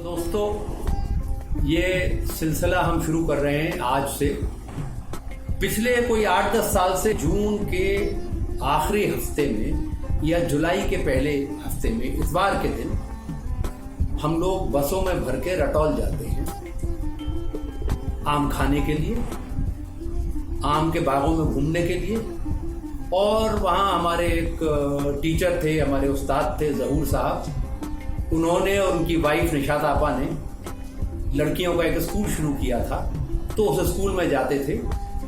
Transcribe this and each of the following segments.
दोस्तों, ये सिलसिला हम शुरू कर रहे हैं आज से। पिछले कोई 8-10 साल से जून के आखिरी हफ्ते में या जुलाई के पहले हफ्ते में इतवार के दिन हम लोग बसों में भर के रटौल जाते हैं आम खाने के लिए, आम के बागों में घूमने के लिए। और वहाँ हमारे एक टीचर थे, हमारे उस्ताद थे ज़हूर साहब। उन्होंने और उनकी वाइफ निशात आपा ने लड़कियों का एक स्कूल शुरू किया था, तो उस स्कूल में जाते थे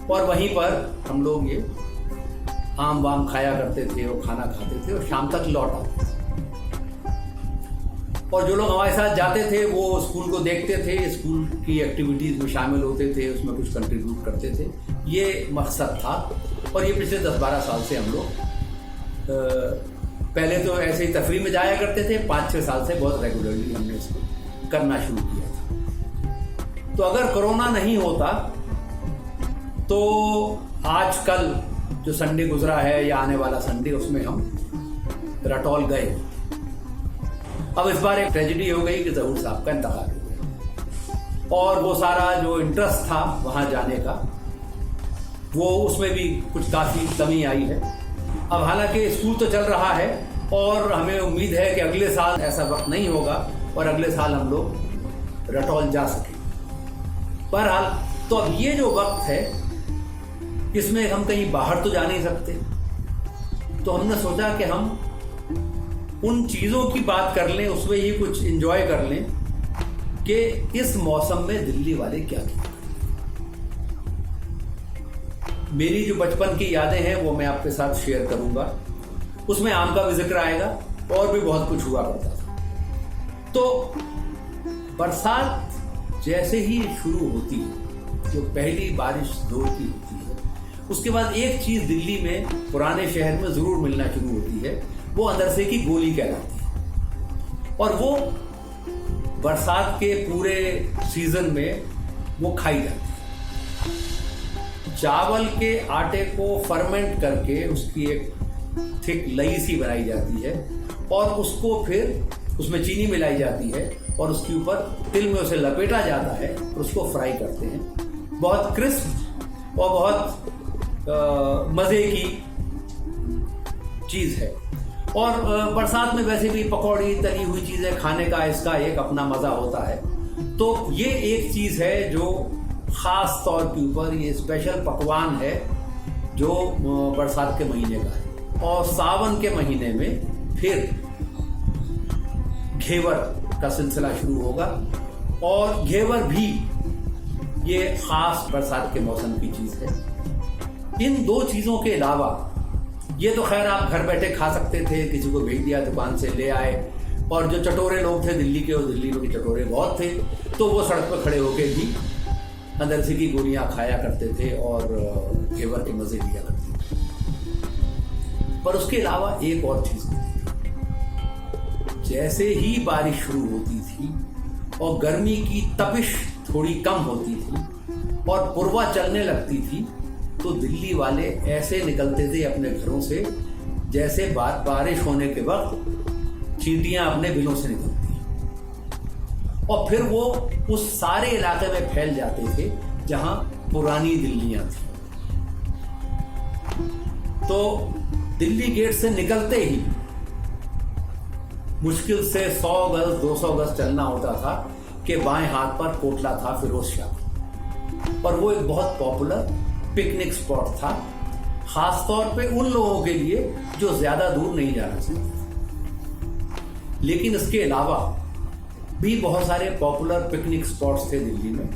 और वहीं पर हम लोग ये आम वाम खाया करते थे और खाना खाते थे और शाम तक लौट आते थे। और जो लोग हमारे साथ जाते थे वो स्कूल को देखते थे, स्कूल की एक्टिविटीज़ में शामिल होते थे, उसमें कुछ कंट्रीब्यूट करते थे। ये मकसद था। और ये पिछले 10-12 साल से हम लोग पहले तो ऐसे ही तफरीह में जाया करते थे, 5-6 साल से बहुत रेगुलरली हमने इसको करना शुरू किया था। तो अगर कोरोना नहीं होता तो आजकल जो संडे गुजरा है या आने वाला संडे, उसमें हम रटौल गए। अब इस बार एक ट्रेजेडी हो गई कि ज़हूर साहब का इंतकाल हो गया और वो सारा जो इंटरेस्ट था वहाँ जाने का, वो उसमें भी कुछ काफ़ी कमी आई है। अब हालांकि स्कूल तो चल रहा है और हमें उम्मीद है कि अगले साल ऐसा वक्त नहीं होगा और अगले साल हम लोग रटौल जा सकें। बहरहाल, तो अब ये जो वक्त है इसमें हम कहीं बाहर तो जा नहीं सकते, तो हमने सोचा कि हम उन चीज़ों की बात कर लें, उसमें ही कुछ एंजॉय कर लें कि इस मौसम में दिल्ली वाले क्या किया। मेरी जो बचपन की यादें हैं वो मैं आपके साथ शेयर करूंगा। उसमें आम का भी जिक्र आएगा और भी बहुत कुछ हुआ करता था। तो बरसात जैसे ही शुरू होती है, जो पहली बारिश जोर की होती है, उसके बाद एक चीज दिल्ली में, पुराने शहर में जरूर मिलना शुरू होती है, वो अंदर से की गोली कहलाती है। और वो बरसात के पूरे सीजन में वो खाई जाती है। चावल के आटे को फर्मेंट करके उसकी एक थिक लई सी बनाई जाती है और उसको फिर उसमें चीनी मिलाई जाती है और उसके ऊपर तिल में उसे लपेटा जाता है और उसको फ्राई करते हैं। बहुत क्रिस्प और बहुत मज़े की चीज़ है। और बरसात में वैसे भी पकौड़ी, तली हुई चीज़ें खाने का इसका एक अपना मज़ा होता है। तो ये एक चीज़ है जो ख़ास तौर के ऊपर ये स्पेशल पकवान है जो बरसात के महीने का है। और सावन के महीने में फिर घेवर का सिलसिला शुरू होगा और घेवर भी ये ख़ास बरसात के मौसम की चीज़ है। इन दो चीज़ों के अलावा ये तो खैर आप घर बैठे खा सकते थे, किसी को भेज दिया दुकान से ले आए। और जो चटोरे लोग थे दिल्ली के, और दिल्ली में चटोरे बहुत थे, तो वो सड़क पर खड़े होकर भी अंदर से की गोलियां खाया करते थे और घेवर के मजे लिया करते थे। पर उसके अलावा एक और चीज होती थी। जैसे ही बारिश शुरू होती थी और गर्मी की तपिश थोड़ी कम होती थी और पुरवा चलने लगती थी, तो दिल्ली वाले ऐसे निकलते थे अपने घरों से जैसे बारिश होने के वक्त चींटियां अपने बिलों से निकलती। और फिर वो उस सारे इलाके में फैल जाते थे जहां पुरानी दिल्लियां थी। तो दिल्ली गेट से निकलते ही मुश्किल से 100 गज 200 गज चलना होता था कि बाएं हाथ पर कोटला था फिरोज शाह। और वो एक बहुत पॉपुलर पिकनिक स्पॉट था, खासतौर पे उन लोगों के लिए जो ज्यादा दूर नहीं जाना चाहते। लेकिन इसके अलावा भी बहुत सारे पॉपुलर पिकनिक स्पॉट्स थे दिल्ली में।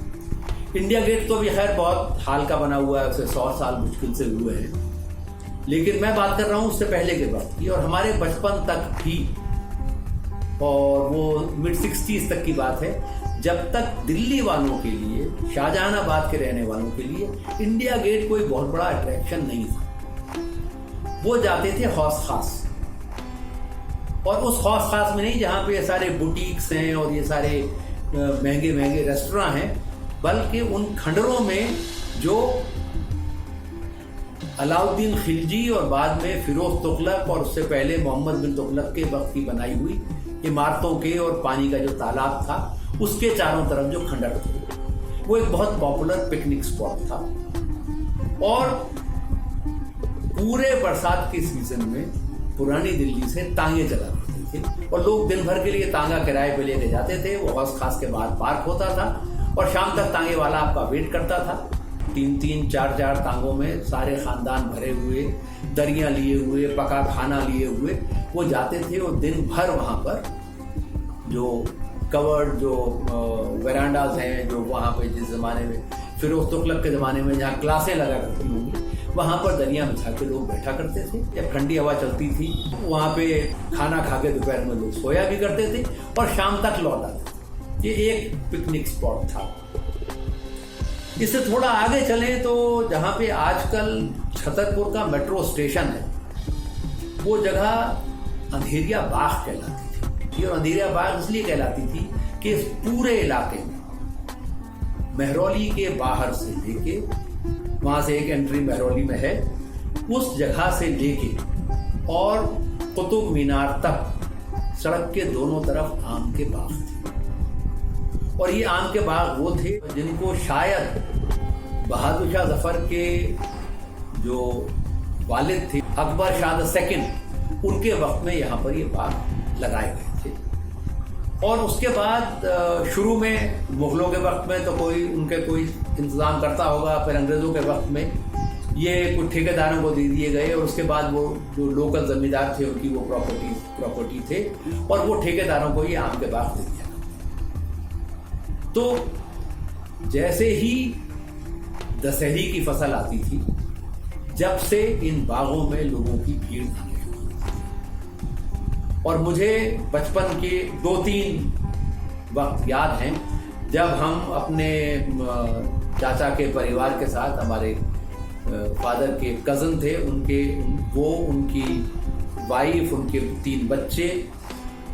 इंडिया गेट तो अभी खैर बहुत हाल का बना हुआ है, उसे 100 साल मुश्किल से हुए हैं। लेकिन मैं बात कर रहा हूँ उससे पहले के वक्त की और हमारे बचपन तक भी, और वो मिड-60s तक की बात है, जब तक दिल्ली वालों के लिए, शाहजहानाबाद के रहने वालों के लिए इंडिया गेट कोई बहुत बड़ा अट्रैक्शन नहीं था। वो जाते थे हौस खास, और उस हौस खास में नहीं जहाँ पे ये सारे बुटीक्स हैं और ये सारे महंगे महंगे रेस्टोरेंट हैं, बल्कि उन खंडरों में जो अलाउद्दीन खिलजी और बाद में फिरोज तुगलक और उससे पहले मोहम्मद बिन तुगलक के वक्त की बनाई हुई इमारतों के और पानी का जो तालाब था, उसके चारों तरफ जो खंडर थे, वो एक बहुत पॉपुलर पिकनिक स्पॉट था। और पूरे बरसात के सीजन में पुरानी दिल्ली से तांगे चला करते थे और लोग दिन भर के लिए तांगा किराए पे लेके जाते थे। वो हौस खास के बाहर पार्क होता था और शाम तक तांगे वाला आपका वेट करता था। 3-3, 4-4 तांगों में सारे खानदान भरे हुए, दरियां लिए हुए, पका खाना लिए हुए वो जाते थे और दिन भर वहाँ पर जो कवर्ड जो वेरांडाज हैं, जो वहाँ पे जिस ज़माने में फिरोज तुगलक के ज़माने में जहाँ क्लासें लगा करती होंगी, वहाँ पर दरिया बिछा के लोग बैठा करते थे। जब ठंडी हवा चलती थी वहाँ पे खाना खा के दोपहर में लोग सोया भी करते थे और शाम तक लौट आते थे। ये एक पिकनिक स्पॉट था। इससे थोड़ा आगे चलें तो जहाँ पे आजकल छतरपुर का मेट्रो स्टेशन है, वो जगह अंधेरिया बाग कहलाती थी। और अंधेरिया बाग इसलिए कहलाती थी कि इस पूरे इलाके में मेहरौली के बाहर से लेके, वहाँ से एक एंट्री मेहरौली में है, उस जगह से लेके और कुतुब मीनार तक सड़क के दोनों तरफ आम के बाग थे। और ये आम के बाग वो थे जिनको शायद बहादुर शाह जफर के जो वालिद थे अकबर शाह सेकंड, उनके वक्त में यहाँ पर ये बाग लगाए गए थे। और उसके बाद शुरू में मुगलों के वक्त में तो कोई इंतजाम करता होगा, फिर अंग्रेज़ों के वक्त में ये कुछ ठेकेदारों को दे दिए गए और उसके बाद वो जो लोकल जमींदार थे उनकी वो प्रॉपर्टी थे और वो ठेकेदारों को ये आम के बाग दे दिया। तो जैसे ही दशहरी की फसल आती थी, जब से इन बागों में लोगों की भीड़ आने शुरू हुई। और मुझे बचपन के 2-3 वक्त याद हैं जब हम अपने चाचा के परिवार के साथ, हमारे फादर के कज़न थे, उनकी वाइफ, उनके 3 बच्चे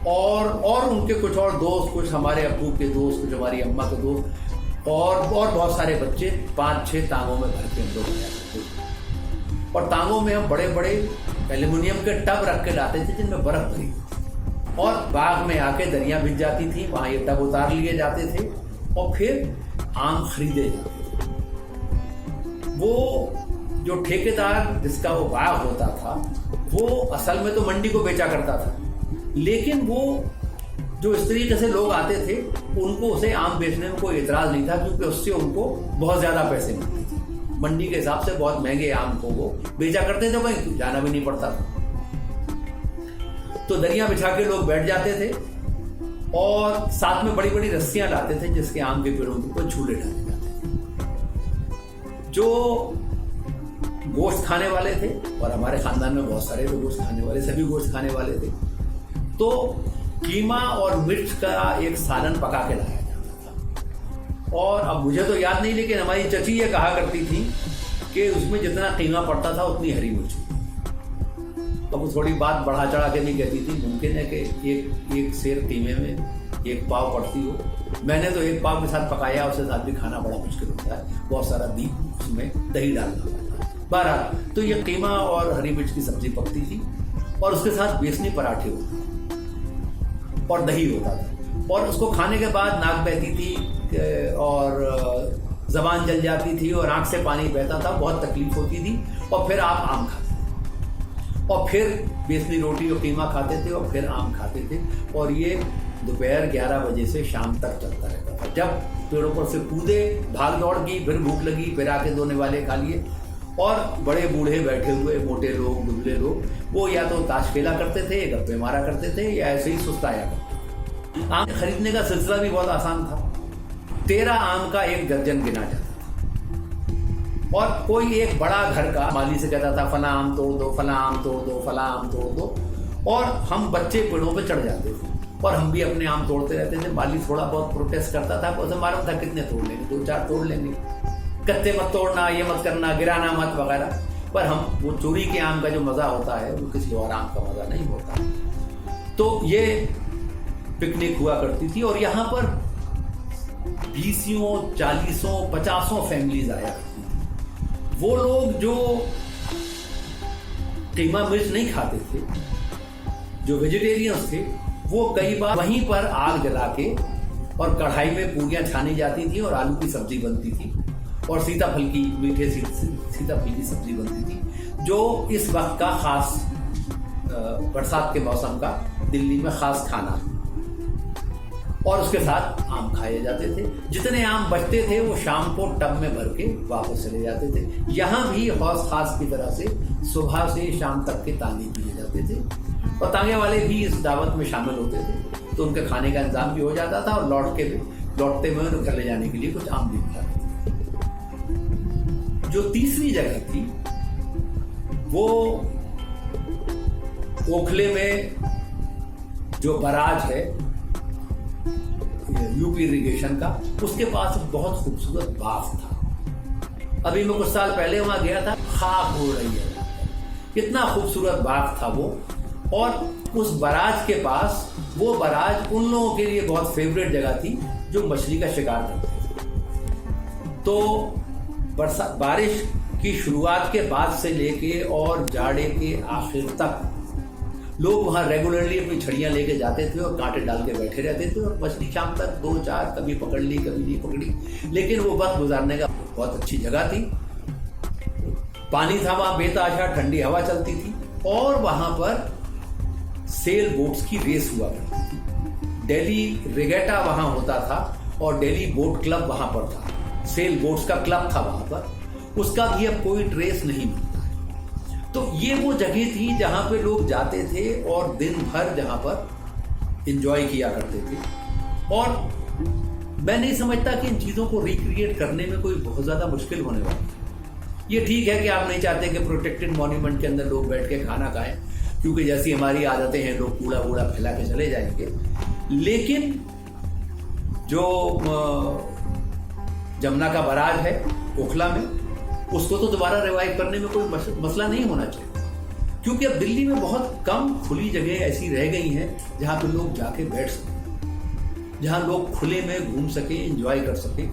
और उनके कुछ और दोस्त, कुछ हमारे अब्बू के दोस्त, कुछ हमारी अम्मा के दोस्त और बहुत सारे बच्चे 5-6 तांगों में भर के हम लोग आया करते थे। और तांगों में हम बड़े बड़े एल्युमिनियम के टब रख के लाते थे जिनमें बर्फ भरी होती, और बाग में आके दरिया भिज जाती थी, वहाँ ये टब उतार लिए जाते थे और फिर आम खरीदे जाते थे। वो जो ठेकेदार जिसका वो बाग होता था, वो असल में तो मंडी को बेचा करता था, लेकिन वो जो इस तरीके से लोग आते थे उनको उसे आम बेचने में कोई एतराज़ नहीं था, क्योंकि उससे उनको बहुत ज़्यादा पैसे मिलते थे। मंडी के हिसाब से बहुत महंगे आम को वो बेचा करते थे, कहीं जाना भी नहीं पड़ता था। तो दरिया बिछा के लोग बैठ जाते थे और साथ में बड़ी बड़ी रस्सियां लाते थे जिसके आम के पेड़ों के ऊपर झूले डाले जाते थे। जो गोश्त खाने वाले थे, और हमारे खानदान में बहुत सारे लोग गोश्त खाने वाले, सभी गोश्त खाने वाले थे, तो कीमा और मिर्च का एक सालन पका के लाया जाता था। और अब मुझे तो याद नहीं, लेकिन हमारी चची ये कहा करती थी कि उसमें जितना कीमा पड़ता था उतनी हरी मिर्च। तो वो थोड़ी बात बढ़ा चढ़ा के नहीं कहती थी। मुमकिन है कि एक सेर कीमे में 1 पाव पड़ती हो। मैंने तो 1 पाव के साथ पकाया, उसके साथ भी खाना बड़ा मुश्किल होता है, बहुत सारा उसमें दही डालना पड़ता है। बहरहाल तो ये कीमा और हरी मिर्च की सब्जी पकती थी और उसके साथ बेसनी पराठे होते और दही होता था। और उसको खाने के बाद नाक बहती थी और जबान जल जाती थी और आंख से पानी बहता था, बहुत तकलीफ होती थी। और फिर आप आम खाते थे और फिर बेसनी रोटी और कीमा खाते थे और फिर आम खाते थे। और ये दोपहर 11 बजे से शाम तक चलता रहता था। जब पेड़ों पर से कूदे, भाग दौड़ की, फिर भूख लगी, फिर आके दोने वाले खा लिए। और बड़े बूढ़े बैठे हुए, मोटे लोग, दुबले लोग, वो या तो ताश खेला करते थे, गप्पे मारा करते थे, या ऐसे ही सुस्ताया करते थे। आम खरीदने का सिलसिला भी बहुत आसान था। 13 आम का 1 दर्जन गिना जाता था। और कोई एक बड़ा घर का माली से कहता था फला आम तोड़ दो, फला आम तोड़ दो, फला आम तोड़ दो। और हम बच्चे पेड़ों पे चढ़ जाते थे और हम भी अपने आम तोड़ते रहते थे। माली थोड़ा बहुत प्रोटेस्ट करता था, उसे मालूम था कितने तोड़ लेंगे, 2-4 तोड़ लेंगे, कत्ते मत तोड़ना, ये मत करना, गिराना मत वगैरह। पर हम वो चोरी के आम का जो मज़ा होता है वो किसी और आम का मज़ा नहीं होता। तो ये पिकनिक हुआ करती थी और यहाँ पर 20, 40, 50 फैमिलीज आया करती थी। वो लोग जो कीमा मिर्च नहीं खाते थे, जो वेजिटेरियंस थे, वो कई बार वहीं पर आग जला के और कढ़ाई में पूरियां छानी जाती थी और आलू की सब्जी बनती थी और सीताफल की मीठे सीताफल की सब्जी बनती थी, जो इस वक्त का खास बरसात के मौसम का दिल्ली में खास खाना। और उसके साथ आम खाए जाते थे। जितने आम बचते थे वो शाम को टब में भर के वापस चले जाते थे। यहाँ भी हौस खास की तरह से सुबह से शाम तक के तांगे पिए जाते थे और तांगे वाले भी इस दावत में शामिल होते थे, तो उनके खाने का इंतजाम भी हो जाता था और लौटते में उन्हें घर ले जाने के लिए कुछ आम भी मिला। जो तीसरी जगह थी वो ओखले में जो बराज है यूपी इरिगेशन का, उसके पास बहुत खूबसूरत बाग था। अभी मैं कुछ साल पहले वहां गया था, खाक हो रही है, कितना खूबसूरत बाग था वो। और उस बराज के पास, वो बराज उन लोगों के लिए बहुत फेवरेट जगह थी जो मछली का शिकार करते थे। तो बारिश की शुरुआत के बाद से लेके और जाड़े के आखिर तक लोग वहां रेगुलरली अपनी छड़ियां लेके जाते थे और कांटे डाल के बैठे रहते थे और मछली शाम तक 2-4 कभी पकड़ ली कभी नहीं पकड़ी, लेकिन वो वक्त गुजारने का बहुत अच्छी जगह थी। पानी था वहां बेतहाशा, ठंडी हवा चलती थी और वहां पर सेल बोट्स की रेस हुआ करती थी। दिल्ली रिगेटा वहां होता था और दिल्ली बोट क्लब वहां पर था। सेल बोट्स का क्लब था वहां पर, उसका भी अब कोई ट्रेस नहीं मिलता। तो ये वो जगह थी जहां पे लोग जाते थे और दिन भर जहां पर एंजॉय किया करते थे। और मैं नहीं समझता कि इन चीजों को रिक्रिएट करने में कोई बहुत ज्यादा मुश्किल होने वाली है। ये ठीक है कि आप नहीं चाहते कि प्रोटेक्टेड मॉन्यूमेंट के अंदर लोग बैठ के खाना खाएं, क्योंकि जैसी हमारी आदतें हैं लोग कूड़ा वूड़ा फैला के चले जाएंगे। लेकिन जो जमुना का बराज है ओखला में, उसको तो दोबारा रिवाइव करने में कोई मसला नहीं होना चाहिए, क्योंकि अब दिल्ली में बहुत कम खुली जगह ऐसी रह गई हैं जहां पे लोग जाके बैठ सकें, जहां लोग खुले में घूम सके, एंजॉय कर सके।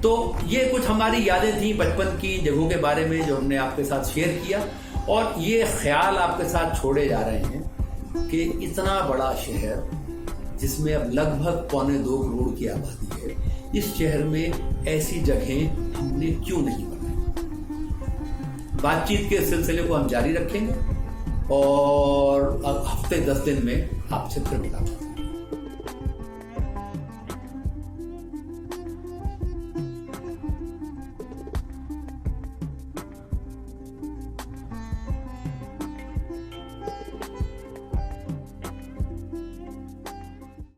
तो ये कुछ हमारी यादें थी बचपन की जगहों के बारे में जो हमने आपके साथ शेयर किया, और ये ख्याल आपके साथ छोड़े जा रहे हैं कि इतना बड़ा शहर जिसमें अब लगभग 2.25 करोड़ की आबादी है, इस शहर में ऐसी जगहें हमने क्यों नहीं बनाई। बातचीत के सिलसिले को हम जारी रखेंगे और हफ्ते 10 दिन में आपसे फिर मुलाकात।